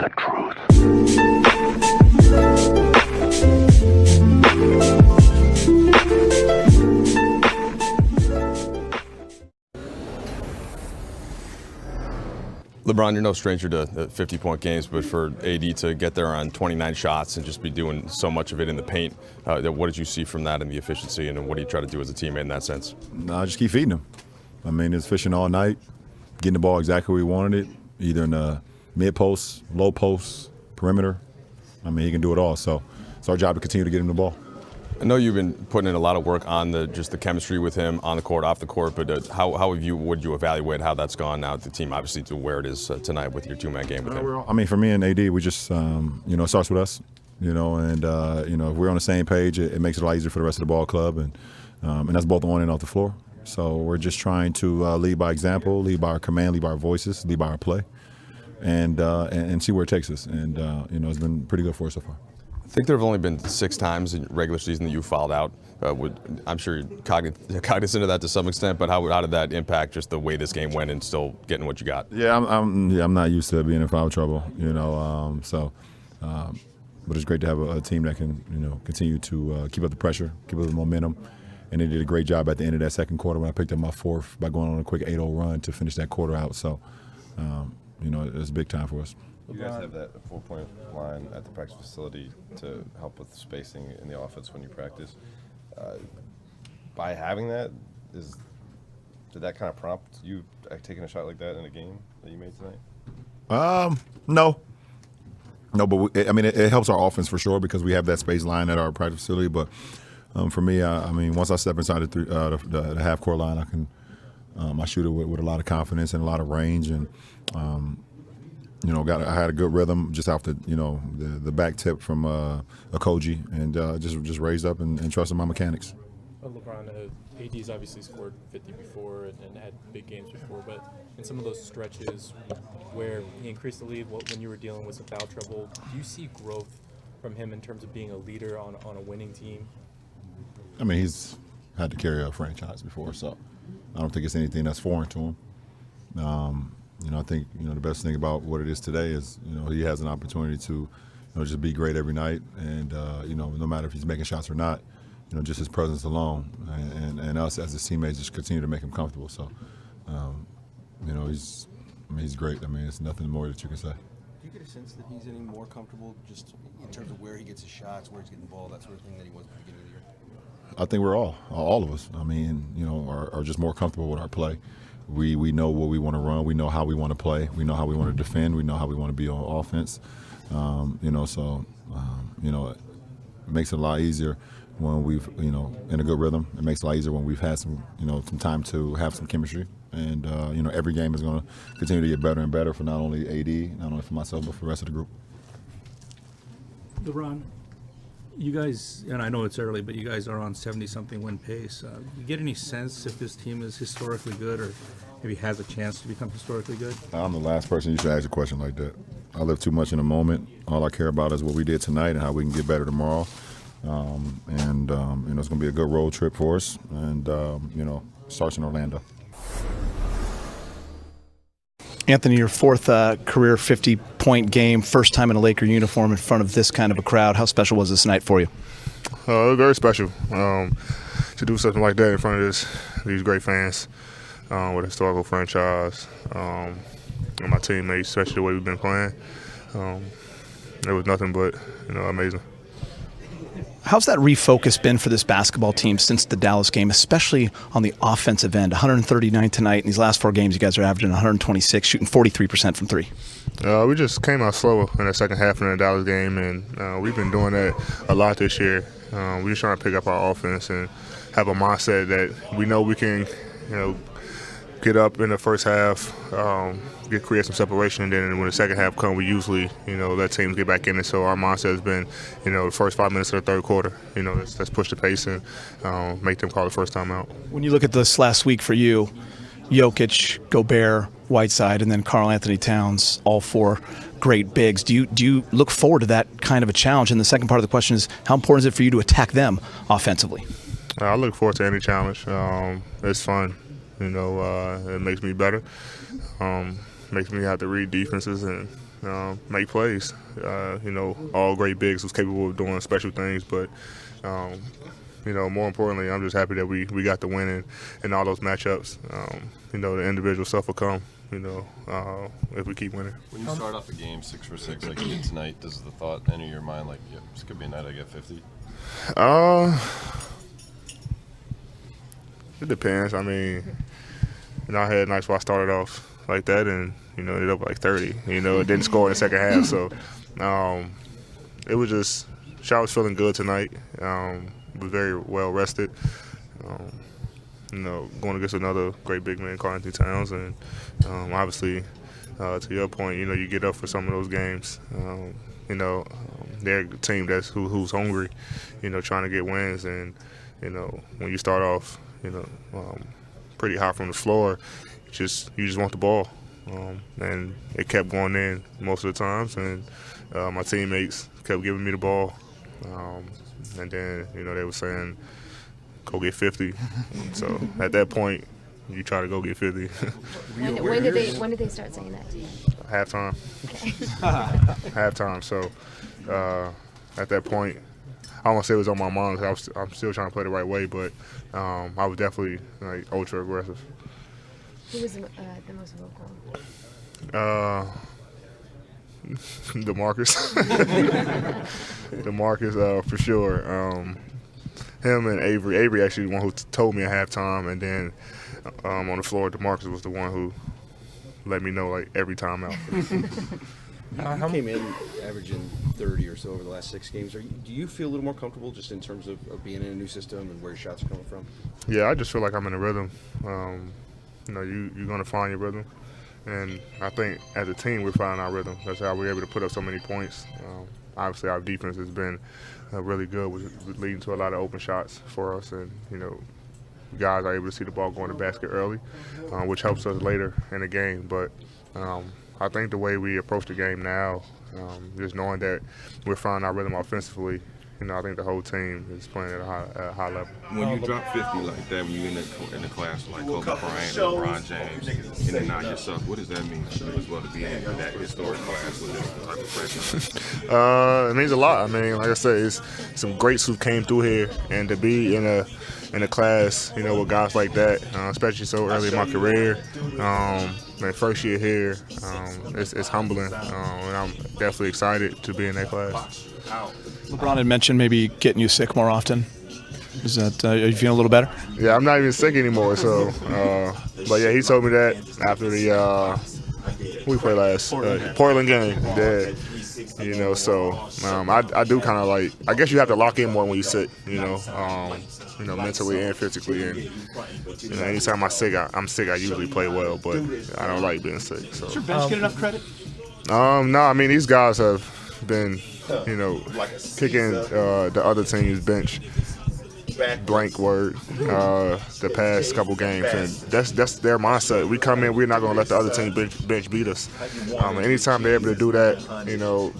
the truth. LeBron, you're no stranger to 50-point games, but for AD to get there on 29 shots and just be doing so much of it in the paint, what did you see from that in the efficiency, and what do you try to do as a teammate in that sense? I just keep feeding him. I mean, it's fishing all night, getting the ball exactly where we wanted it, either in the mid-post, low post, perimeter. I mean, he can do it all, so it's our job to continue to get him the ball. I know you've been putting in a lot of work on just the chemistry with him on the court, off the court, but would you evaluate how that's gone now? The team obviously to where it is tonight with your two-man game with him. I mean, for me and AD, we just, it starts with us, and if we're on the same page, it makes it a lot easier for the rest of the ball club, and that's both on and off the floor. So we're just trying to lead by example, lead by our command, lead by our voices, lead by our play, and see where it takes us. And it's been pretty good for us so far. I think there have only been 6 times in regular season that you fouled out. I'm sure you're cognizant of that to some extent, but how did that impact just the way this game went and still getting what you got? Yeah, I'm not used to being in foul trouble, but it's great to have a team that can, continue to keep up the pressure, keep up the momentum. And they did a great job at the end of that second quarter when I picked up my 4th by going on a quick 8-0 run to finish that quarter out. So, it's a big time for us. You guys have that 4-point line at the practice facility to help with spacing in the offense when you practice. By having that, did that kind of prompt you taking a shot like that in a game that you made tonight? No, but it helps our offense for sure because we have that space line at our practice facility. But for me, once I step inside the half-court line, I can I shoot it with a lot of confidence and a lot of range and. I had a good rhythm just off the back tip from Okogie and just raised up and trusted my mechanics. LeBron, AD's obviously scored 50 before and had big games before, but in some of those stretches where he increased the lead when you were dealing with some foul trouble, do you see growth from him in terms of being a leader on a winning team? I mean, he's had to carry a franchise before, so I don't think it's anything that's foreign to him. I think the best thing about what it is today is he has an opportunity to just be great every night, and no matter if he's making shots or not, just his presence alone, and us as his teammates just continue to make him comfortable. So, he's great. I mean, it's nothing more that you can say. Do you get a sense that he's any more comfortable just in terms of where he gets his shots, where he's getting the ball, that sort of thing, than he was at the beginning of the year? I think we're all of us. Are just more comfortable with our play. We know what we want to run. We know how we want to play. We know how we want to defend. We know how we want to be on offense. It makes it a lot easier when we've, in a good rhythm. It makes it a lot easier when we've had some time to have some chemistry. And, every game is going to continue to get better and better for not only AD, not only for myself, but for the rest of the group. LeBron, you guys, and I know it's early, but you guys are on 70-something win pace. You get any sense if this team is historically good or maybe has a chance to become historically good? I'm the last person you should ask a question like that. I live too much in the moment. All I care about is what we did tonight and how we can get better tomorrow. It's going to be a good road trip for us. And, starts in Orlando. Anthony, your 4th career 50-point game, first time in a Laker uniform in front of this kind of a crowd. How special was this night for you? Very special. To do something like that in front of these great fans with a historical franchise and my teammates, especially the way we've been playing. It was nothing but amazing. How's that refocus been for this basketball team since the Dallas game, especially on the offensive end? 139 tonight. In these last 4 games, you guys are averaging 126, shooting 43% from 3. We just came out slower in the second half in the Dallas game, and we've been doing that a lot this year. We're just trying to pick up our offense and have a mindset that we know we can, get up in the first half, create some separation, and then when the second half comes, we usually, let teams get back in it. So our mindset has been, the first 5 minutes of the third quarter, let's push the pace and make them call the first time out. When you look at this last week for you, Jokic, Gobert, Whiteside, and then Karl Anthony Towns, all 4 great bigs. Do you look forward to that kind of a challenge? And the second part of the question is, how important is it for you to attack them offensively? I look forward to any challenge. It's fun. It makes me better. Makes me have to read defenses and make plays. You know, all great bigs was capable of doing special things, but you know, more importantly, I'm just happy that we got the win in all those matchups. You know, the individual stuff will come, you know, if we keep winning. When you start off a game 6 for 6 like you did tonight, does the thought enter your mind like, yeah, this could be a night I get 50? It depends. I mean, you know, I had nights where I started off like that and, you know, ended up like 30. You know, it didn't score in the second half. So it was just, Shaw was feeling good tonight. Was very well rested. You know, going against another great big man, Karl Anthony Towns, and obviously, to your point, you know, you get up for some of those games. You know, they're a team who's hungry, you know, trying to get wins, and you know, when you start off, you know, pretty high from the floor, you just want the ball, and it kept going in most of the times, and my teammates kept giving me the ball. And then, you know, they were saying, go get 50. So at that point, you try to go get 50. When did they start saying that to you? Halftime. Okay. Halftime. So at that point, I don't want to say it was on my mind. I'm still trying to play the right way, but I was definitely like ultra aggressive. Who was the most vocal? DeMarcus. DeMarcus, for sure. Him and Avery. Avery actually the one who told me at halftime, and then on the floor, DeMarcus was the one who let me know like every time out. You came in averaging 30 or so over the last 6 games. Do you feel a little more comfortable just in terms of being in a new system and where your shots are coming from? Yeah, I just feel like I'm in a rhythm. You know, you're going to find your rhythm. And I think as a team, we're finding our rhythm. That's how we're able to put up so many points. Obviously, our defense has been really good, leading to a lot of open shots for us. And, you know, guys are able to see the ball go in the basket early, which helps us later in the game. But I think the way we approach the game now, just knowing that we're finding our rhythm offensively, you know, I think the whole team is playing at a high level. When you drop 50 like that, when you're in the class like Kobe Bryant, LeBron James, and then not yourself, what does that mean for you as well to be in that historic class with this type of pressure? It means a lot. I mean, like I said, it's some greats who came through here, and to be in a class, you know, with guys like that, especially so early in my career, my first year here, it's humbling, and I'm definitely excited to be in that class. LeBron had mentioned maybe getting you sick more often. Is that are you feeling a little better? Yeah, I'm not even sick anymore. So, but yeah, he told me that after the we played last Portland game. Yeah, you know, so I do kind of like. I guess you have to lock in more when you sit. You know, mentally and physically. And you know, anytime I'm sick, I usually play well, but I don't like being sick. So. Does your bench get enough credit? No, I mean these guys have been, you know, kicking the other team's bench blank word the past couple games, and that's their mindset. We come in, we're not going to let the other team bench beat us. Anytime they're able to do that, you know,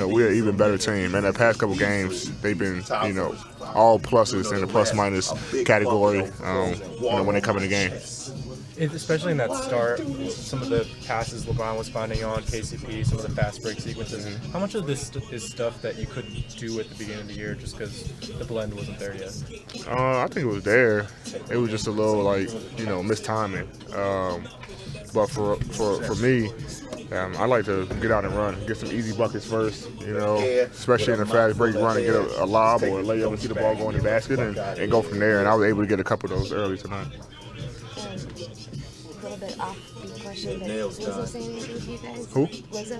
we're an even better team. And the past couple games, they've been, you know, all pluses in the plus-minus category, you know, when they come in the game. Especially in that start, some of the passes LeBron was finding on KCP, some of the fast break sequences. How much of this is stuff that you couldn't do at the beginning of the year just because the blend wasn't there yet? I think it was there. It was just a little, like, you know, mistiming. But for me, I like to get out and run, get some easy buckets first, you know, especially in a fast break run and get a lob or a layup and see the ball go in the basket and go from there. And I was able to get a couple of those early tonight. A little bit off the question, but was Lizzo saying anything to you guys? Who? Lizzo?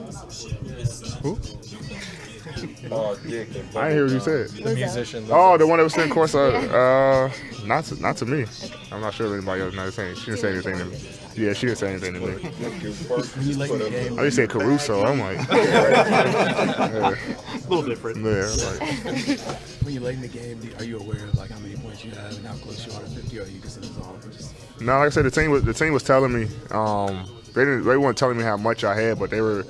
Who? I didn't hear what you said. The musician. Oh, the one that was sitting courtside. Not to me. I'm not sure if anybody else knows saying. She didn't say anything to me. Yeah, she didn't say anything to me. I just said Caruso. I'm like, A little different. Yeah, I'm like, When you're late in the game, are you aware of like how many points you have and how close you are to 50, or are you just in the zone? no, like I said, the team was telling me. They weren't telling me how much I had, but they were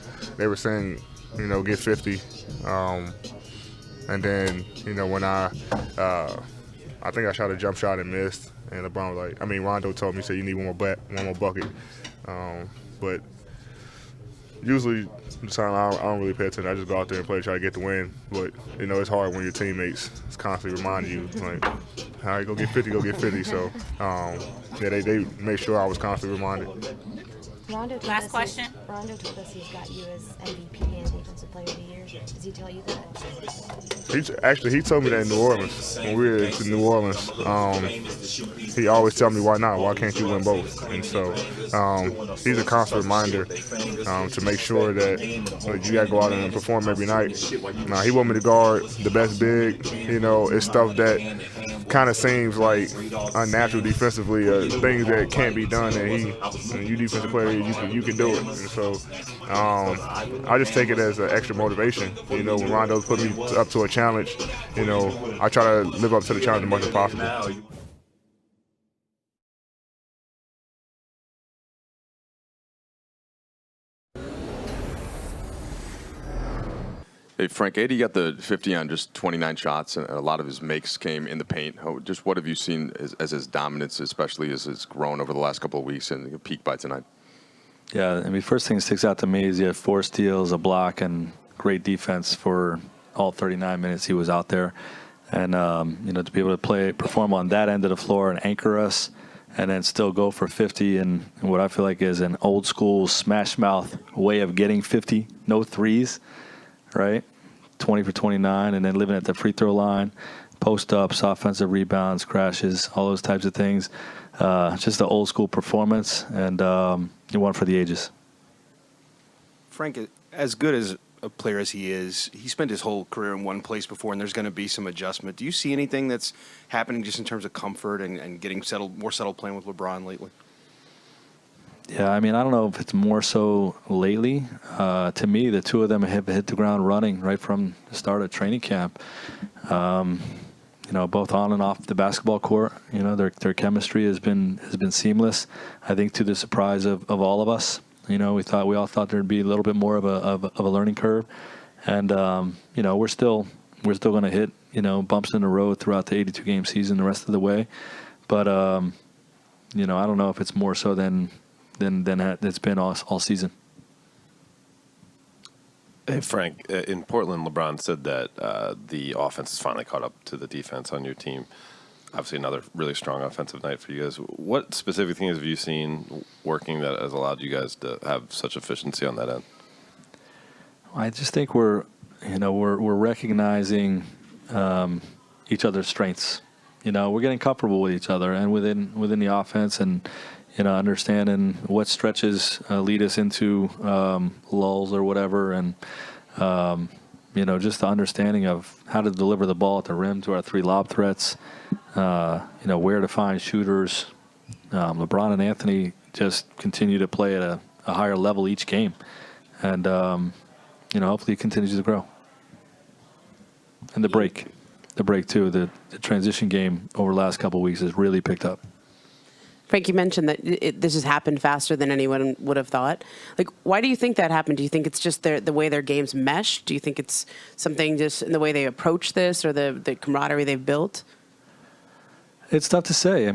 saying, you know, get 50. And then, you know, when I think I shot a jump shot and missed, and LeBron was like, Rondo told me, he said, you need one more bucket. But usually the time I don't really pay attention. I just go out there and play, try to get the win. But, it's hard when your teammates is constantly reminding you, like, all right, go get 50, go get 50. So, they made sure I was constantly reminded. Last question. Rondo told us he's got you as MVP and Defensive Player of the Year. Does he tell you that? He told me that in New Orleans. When we were in New Orleans, he always tell me, why not? Why can't you win both? And so he's a constant reminder to make sure that you got to go out and perform every night. He want me to guard the best big. It's stuff that kind of seems like unnatural defensively, things that can't be done. And you defensive player, you can do it. And so I just take it as an extra motivation. When Rondo put me up to a challenge, I try to live up to the challenge as much as possible. Hey, Frank, AD got the 50 on just 29 shots, and a lot of his makes came in the paint. Just what have you seen as his dominance, especially as it's grown over the last couple of weeks and peaked by tonight? Yeah, first thing that sticks out to me is he had 4 steals, a block, and great defense for all 39 minutes he was out there. And, to be able to perform on that end of the floor and anchor us and then still go for 50 and what I feel like is an old school smash mouth way of getting 50, no threes, right? 20 for 29, and then living at the free throw line, post-ups, offensive rebounds, crashes, all those types of things. Just the old school performance, and one for the ages. Frank, as good as a player as he is, he spent his whole career in one place before, and there's going to be some adjustment. Do you see anything that's happening just in terms of comfort and getting more settled playing with LeBron lately? Yeah, I don't know if it's more so lately. To me, the two of them have hit the ground running right from the start of training camp. Both on and off the basketball court. Their chemistry has been seamless. I think to the surprise of all of us. We all thought there'd be a little bit more of a learning curve, and we're still going to hit bumps in the road throughout the 82 game season the rest of the way. But I don't know if it's more so than it's been all season. Hey, Frank, in Portland, LeBron said that the offense has finally caught up to the defense on your team. Obviously, another really strong offensive night for you guys. What specific things have you seen working that has allowed you guys to have such efficiency on that end? I just think we're recognizing each other's strengths. We're getting comfortable with each other and within the offense, and understanding what stretches lead us into lulls or whatever, and just the understanding of how to deliver the ball at the rim to our 3 lob threats, where to find shooters. LeBron and Anthony just continue to play at a higher level each game, and hopefully it continues to grow. And the break too, the transition game over the last couple of weeks has really picked up. Frank, you mentioned that this has happened faster than anyone would have thought. Why do you think that happened? Do you think it's just the way their games mesh? Do you think it's something just in the way they approach this, or the camaraderie they've built? It's tough to say.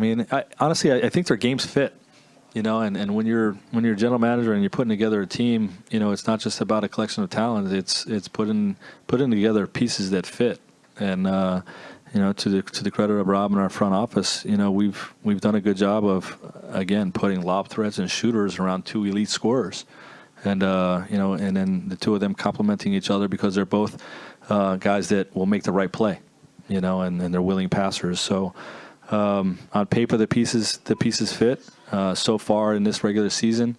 Honestly, I think their games fit. And when you're a general manager and you're putting together a team, it's not just about a collection of talent. It's putting together pieces that fit. And to the credit of Rob and our front office, we've done a good job of, again, putting lob threats and shooters around 2 elite scorers, and and then the two of them complementing each other because they're both guys that will make the right play, and they're willing passers. So on paper, the pieces fit. So far in this regular season,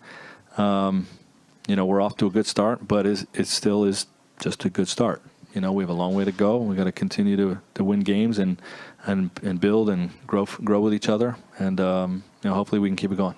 we're off to a good start, but it still is just a good start. We have a long way to go. We got to continue to win games and build and grow with each other, and hopefully we can keep it going.